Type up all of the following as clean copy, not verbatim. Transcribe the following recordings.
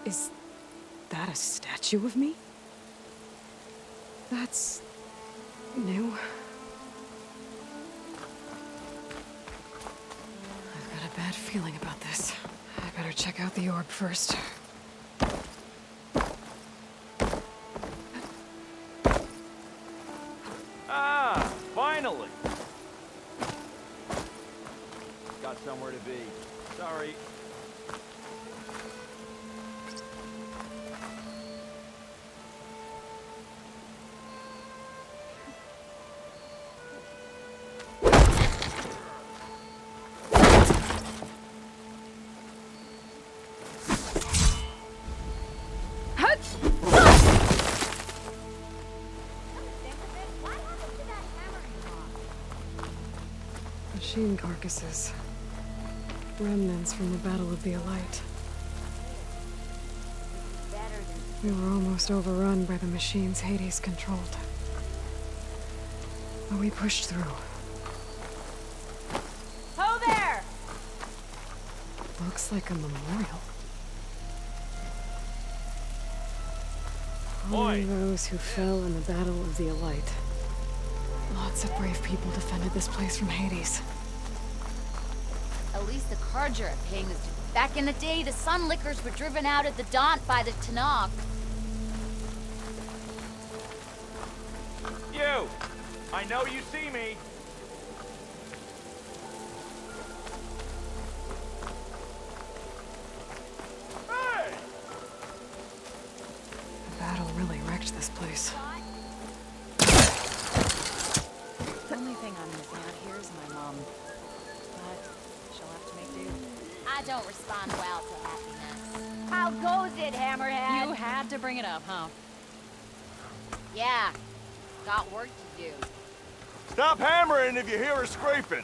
Is that a statue of me? That's new. I've got a bad feeling about this. I better check out the orb first. Ah, finally! Got somewhere to be. Sorry. Machine carcasses. Remnants from the Battle of the Elite. We were almost overrun by the machines Hades controlled. But we pushed through. Ho there! Looks like a memorial. Oi. Honoring those who fell in the Battle of the Elite. Lots of brave people defended this place from Hades. At least the cards are paying us. Back in the day, the Sunlickers were driven out at the Daunt by the Tanakh. You! I know you see me! Hey! The battle really wrecked this place. The only thing I'm missing out here is my mom. But she'll have to make do. I don't respond well to happiness. How goes it, Hammerhead? You had to bring it up, huh? Yeah. Got work to do. Stop hammering if you hear her scraping!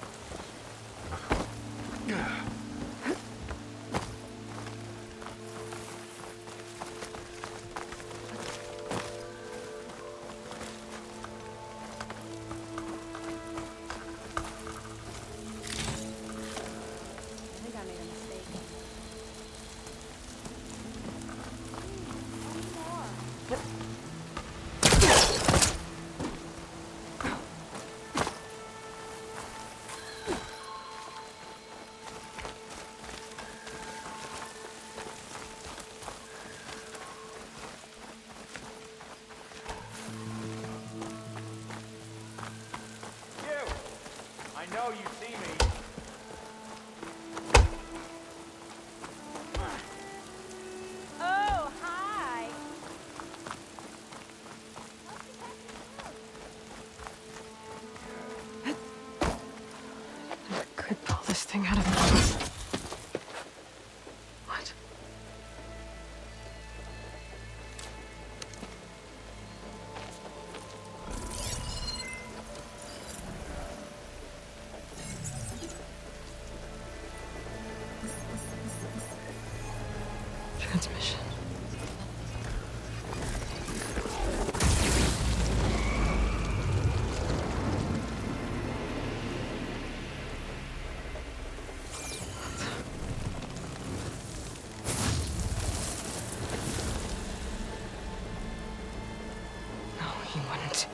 I know you see me. Oh, hi. I could pull this thing out of me. What? Transmission. No, he wouldn't.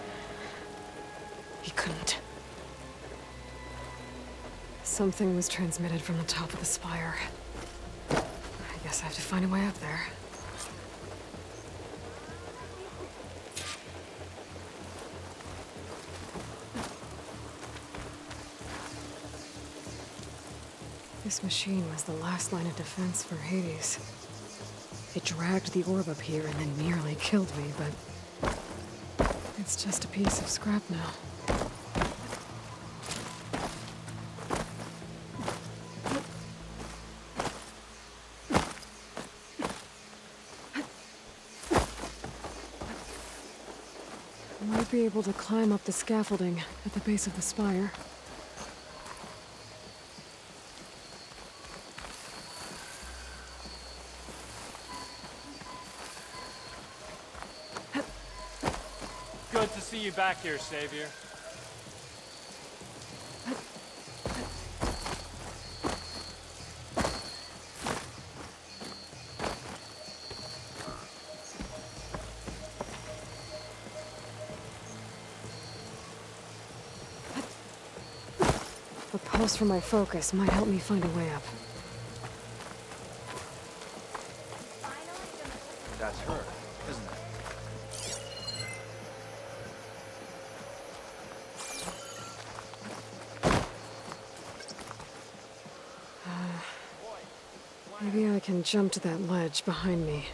He couldn't. Something was transmitted from the top of the spire. I guess I have to find a way up there. This machine was the last line of defense for Hades. It dragged the orb up here and then nearly killed me, but it's just a piece of scrap now. I might be able to climb up the scaffolding at the base of the spire. Good to see you back here, Savior. pulse from my focus might help me find a way up. That's her, isn't it? Maybe I can jump to that ledge behind me.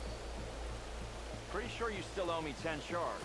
Pretty sure you still owe me 10 shards.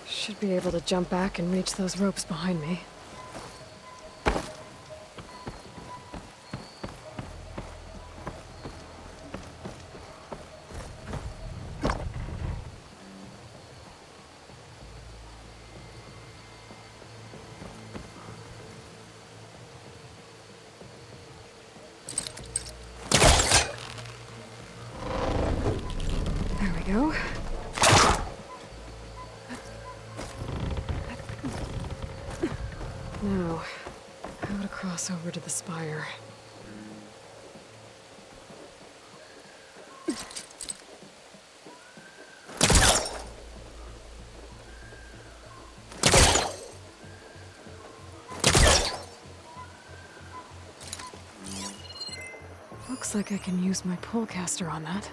Should be able to jump back and reach those ropes behind me. There we go. Now, how to cross over to the spire. Looks like I can use my pullcaster on that.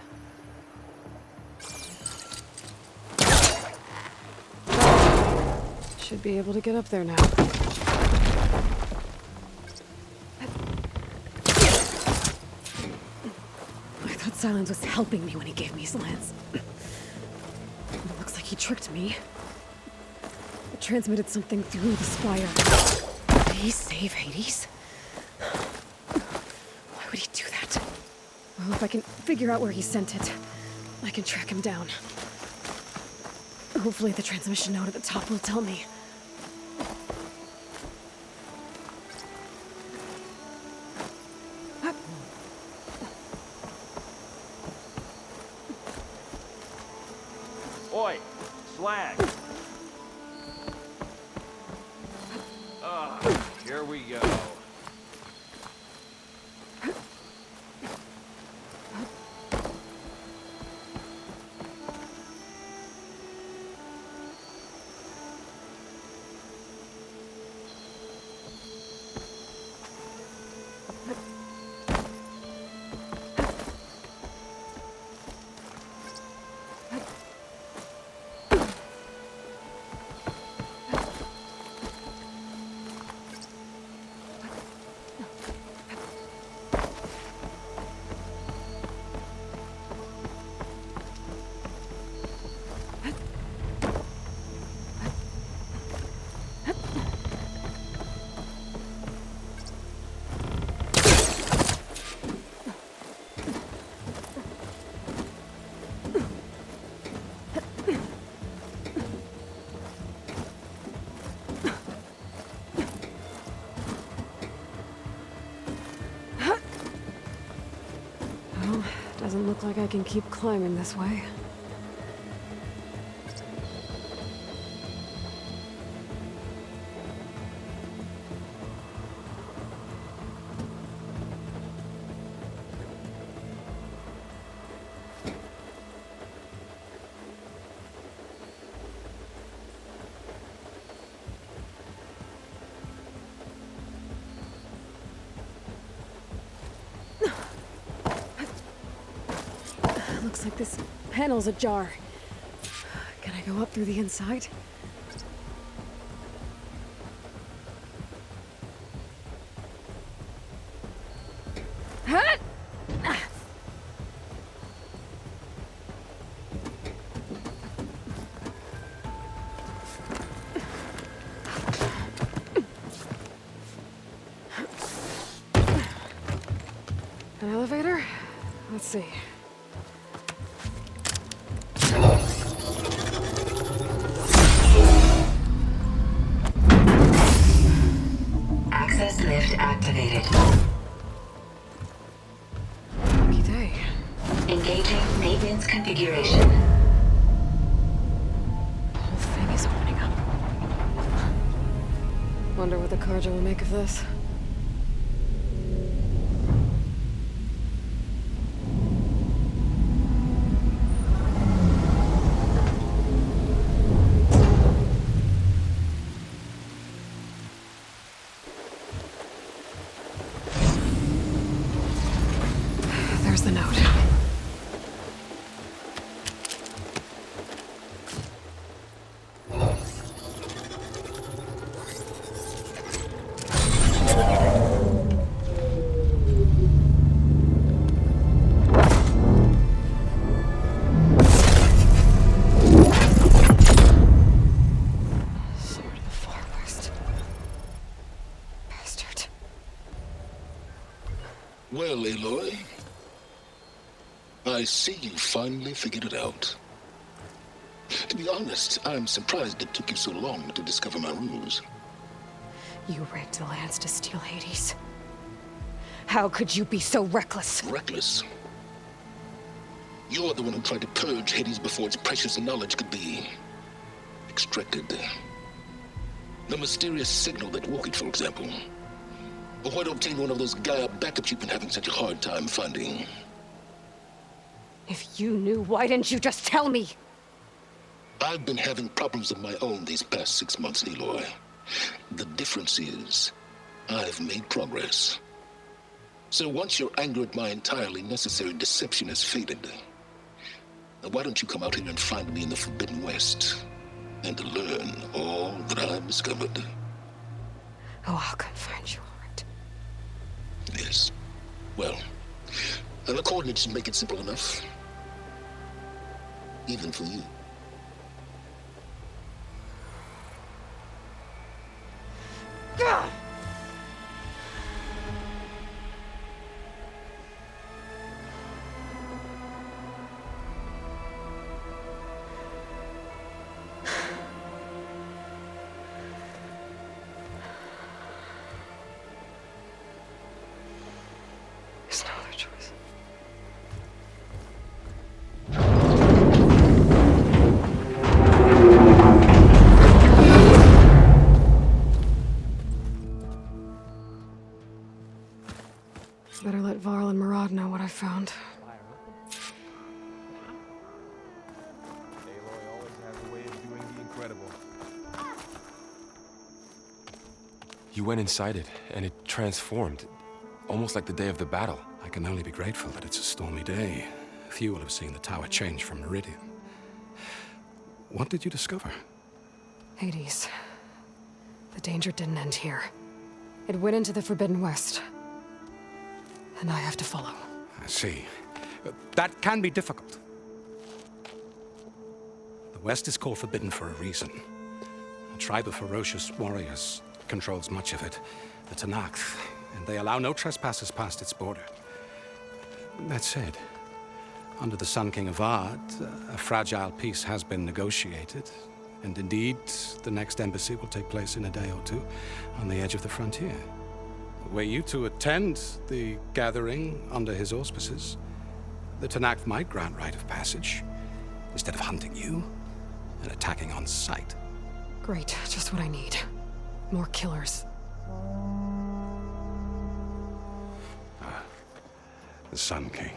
Should be able to get up there now. Silence was helping me when he gave me slants. It looks like he tricked me. It transmitted something through the spire. Did he save Hades? Why would he do that? Well, if I can figure out where he sent it, I can track him down. Hopefully the transmission node at the top will tell me. Oi, slag. Here we go. Doesn't look like I can keep climbing this way. Looks like this panel's ajar. Can I go up through the inside? Huh? An elevator? Let's see. Access lift activated. Lucky day. Engaging maintenance configuration. The whole thing is opening up. Wonder what the Carja will make of this. There's the note. Sword of the Far West. Bastard. Well, Aloy, I see you finally figured it out. To be honest, I'm surprised it took you so long to discover my ruse. You rigged the lands to steal Hades. How could you be so reckless? Reckless. You're the one who tried to purge Hades before its precious knowledge could be extracted. The mysterious signal that woke it, for example. Or why to obtain one of those Gaia backups you've been having such a hard time finding. If you knew, why didn't you just tell me? I've been having problems of my own these past 6 months, Aloy. The difference is, I've made progress. So once your anger at my entirely necessary deception has faded, why don't you come out here and find me in the Forbidden West and learn all that I've discovered? Oh, I'll come find you, all right. Yes. Well, and the coordinates should make it simple enough. Even for you. Gah! There's no other choice. Better let Varl and Murad know what I found. Aloy always has a way of doing the incredible. You went inside it, and it transformed. Almost like the day of the battle. I can only be grateful that it's a stormy day. Few will have seen the tower change from Meridian. What did you discover? Hades. The danger didn't end here. It went into the Forbidden West. And I have to follow. I see. That can be difficult. The West is called Forbidden for a reason. A tribe of ferocious warriors controls much of it, the Tenakth, and they allow no trespassers past its border. That said, under the Sun King of Ard, a fragile peace has been negotiated, and indeed, the next embassy will take place in a day or two on the edge of the frontier. Were you to attend the gathering under his auspices, the Tenakth might grant right of passage, instead of hunting you and attacking on sight. Great, just what I need. More killers. The Sun King.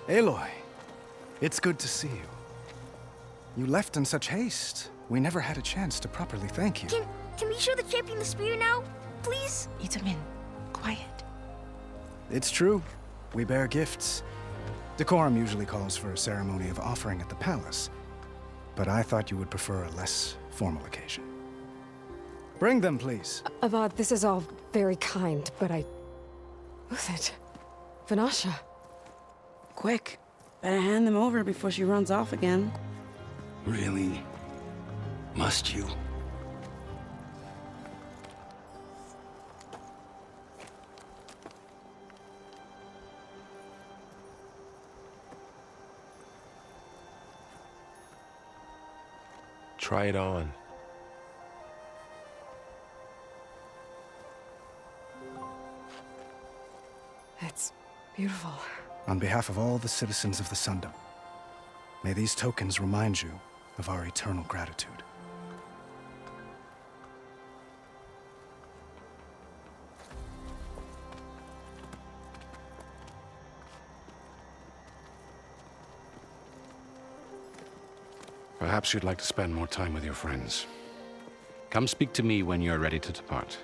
Aloy, it's good to see you. You left in such haste. We never had a chance to properly thank you. Can we show the champion the spear now, please? Itamin, quiet. It's true. We bear gifts. Decorum usually calls for a ceremony of offering at the palace, but I thought you would prefer a less formal occasion. Bring them, please. Avad, this is all very kind, but Who's it? Vanasha. Quick. Better hand them over before she runs off again. Really? Must you? Try it on. It's beautiful. On behalf of all the citizens of the Sundom, may these tokens remind you of our eternal gratitude. Perhaps you'd like to spend more time with your friends. Come speak to me when you're ready to depart.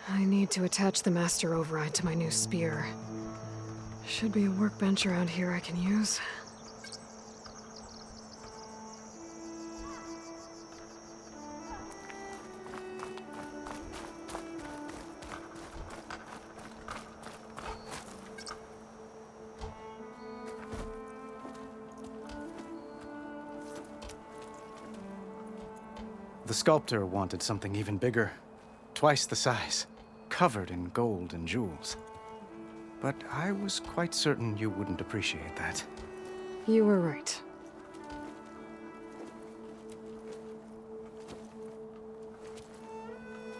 I need to attach the master override to my new spear. Should be a workbench around here I can use. The sculptor wanted something even bigger, twice the size, covered in gold and jewels. But I was quite certain you wouldn't appreciate that. You were right.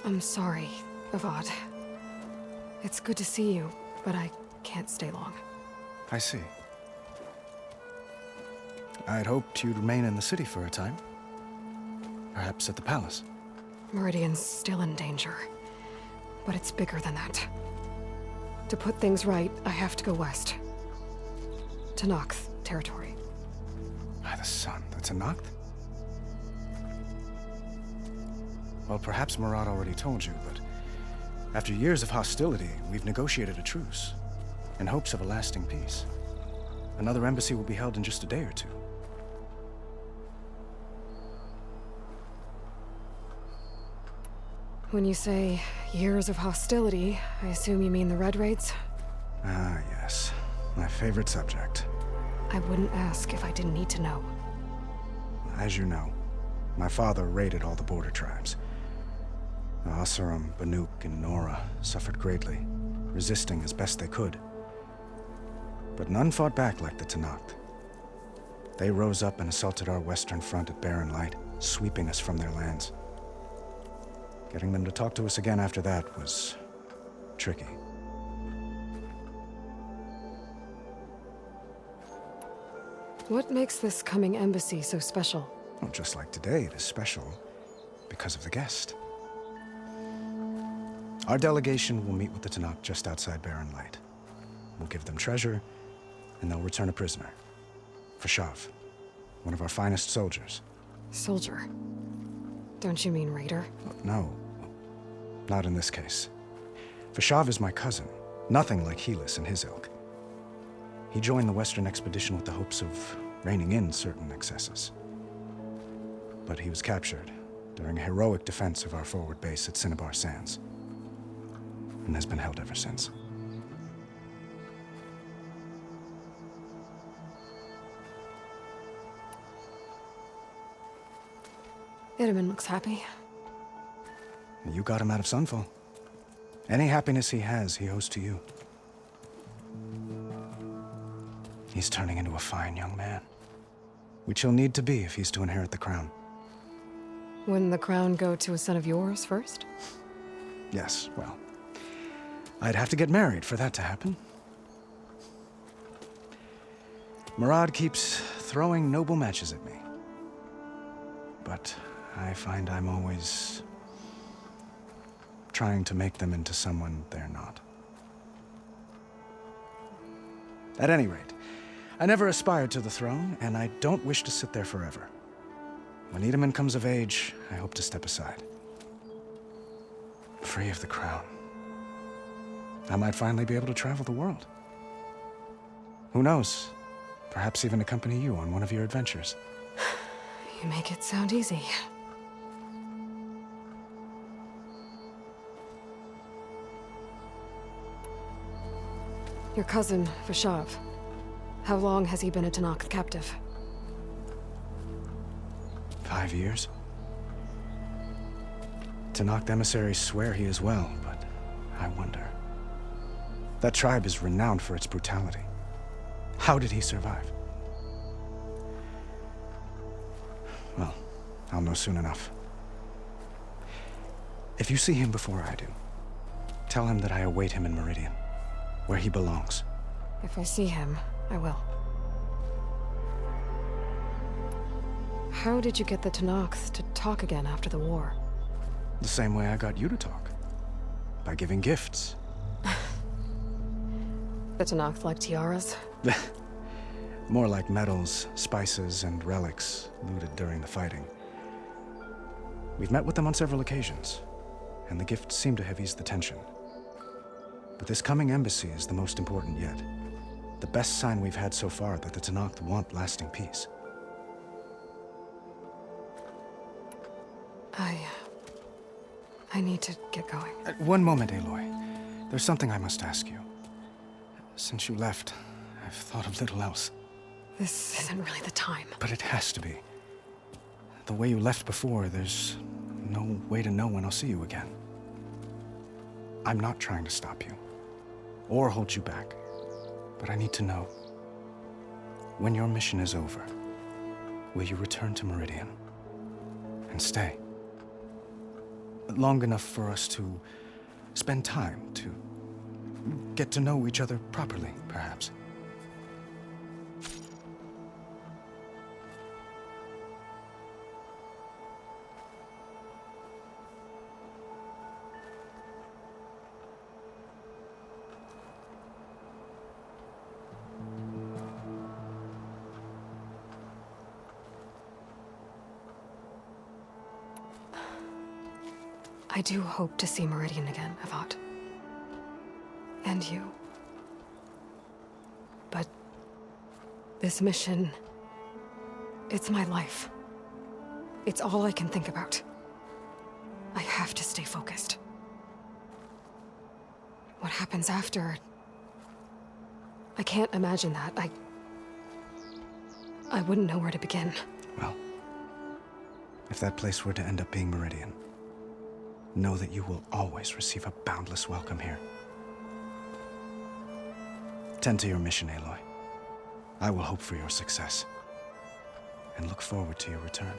I'm sorry, Avad. It's good to see you, but I can't stay long. I see. I'd hoped you'd remain in the city for a time. Perhaps at the palace. Meridian's still in danger, but it's bigger than that. To put things right, I have to go west. To Nox territory. By the sun, that's a Noct? Well, perhaps Murad already told you, but after years of hostility, we've negotiated a truce, in hopes of a lasting peace. Another embassy will be held in just a day or two. When you say years of hostility, I assume you mean the Red Raids? Ah, yes. My favorite subject. I wouldn't ask if I didn't need to know. As you know, my father raided all the border tribes. The Asuram, Banuk, and Nora suffered greatly, resisting as best they could. But none fought back like the Tenakth. They rose up and assaulted our western front at Barren Light, sweeping us from their lands. Getting them to talk to us again after that was tricky. What makes this coming embassy so special? Well, just like today, it is special because of the guest. Our delegation will meet with the Tenakth just outside Barren Light. We'll give them treasure, and they'll return a prisoner. Fashav, one of our finest soldiers. Soldier? Don't you mean raider? No, not in this case. Fashav is my cousin, nothing like Helis and his ilk. He joined the Western expedition with the hopes of reining in certain excesses. But he was captured during a heroic defense of our forward base at Cinnabar Sands, and has been held ever since. Venom looks happy. You got him out of Sunfall. Any happiness he has, he owes to you. He's turning into a fine young man, which he'll need to be if he's to inherit the crown. Wouldn't the crown go to a son of yours first? Yes, well, I'd have to get married for that to happen. Murad keeps throwing noble matches at me. But I find I'm always trying to make them into someone they're not. At any rate, I never aspired to the throne, and I don't wish to sit there forever. When Edaman comes of age, I hope to step aside. Free of the crown. I might finally be able to travel the world. Who knows? Perhaps even accompany you on one of your adventures. You make it sound easy. Your cousin, Fashav. How long has he been a Tenakth captive? 5 years. Tenakth emissaries swear he is well, but I wonder. That tribe is renowned for its brutality. How did he survive? Well, I'll know soon enough. If you see him before I do, tell him that I await him in Meridian, where he belongs. If I see him, I will. How did you get the Tenakth to talk again after the war? The same way I got you to talk. By giving gifts. The Tenakth like tiaras? More like medals, spices, and relics looted during the fighting. We've met with them on several occasions, and the gifts seem to have eased the tension. But this coming embassy is the most important yet. The best sign we've had so far that the Tenakth want lasting peace. I need to get going. One moment, Aloy. There's something I must ask you. Since you left, I've thought of little else. This isn't really the time. But it has to be. The way you left before, there's no way to know when I'll see you again. I'm not trying to stop you, or hold you back, but I need to know. When your mission is over, will you return to Meridian and stay? Long enough for us to spend time, to get to know each other properly, perhaps. I do hope to see Meridian again, Avat. And you. But this mission, it's my life. It's all I can think about. I have to stay focused. What happens after? I can't imagine that. I wouldn't know where to begin. Well, if that place were to end up being Meridian, know that you will always receive a boundless welcome here. Tend to your mission, Aloy. I will hope for your success, and look forward to your return.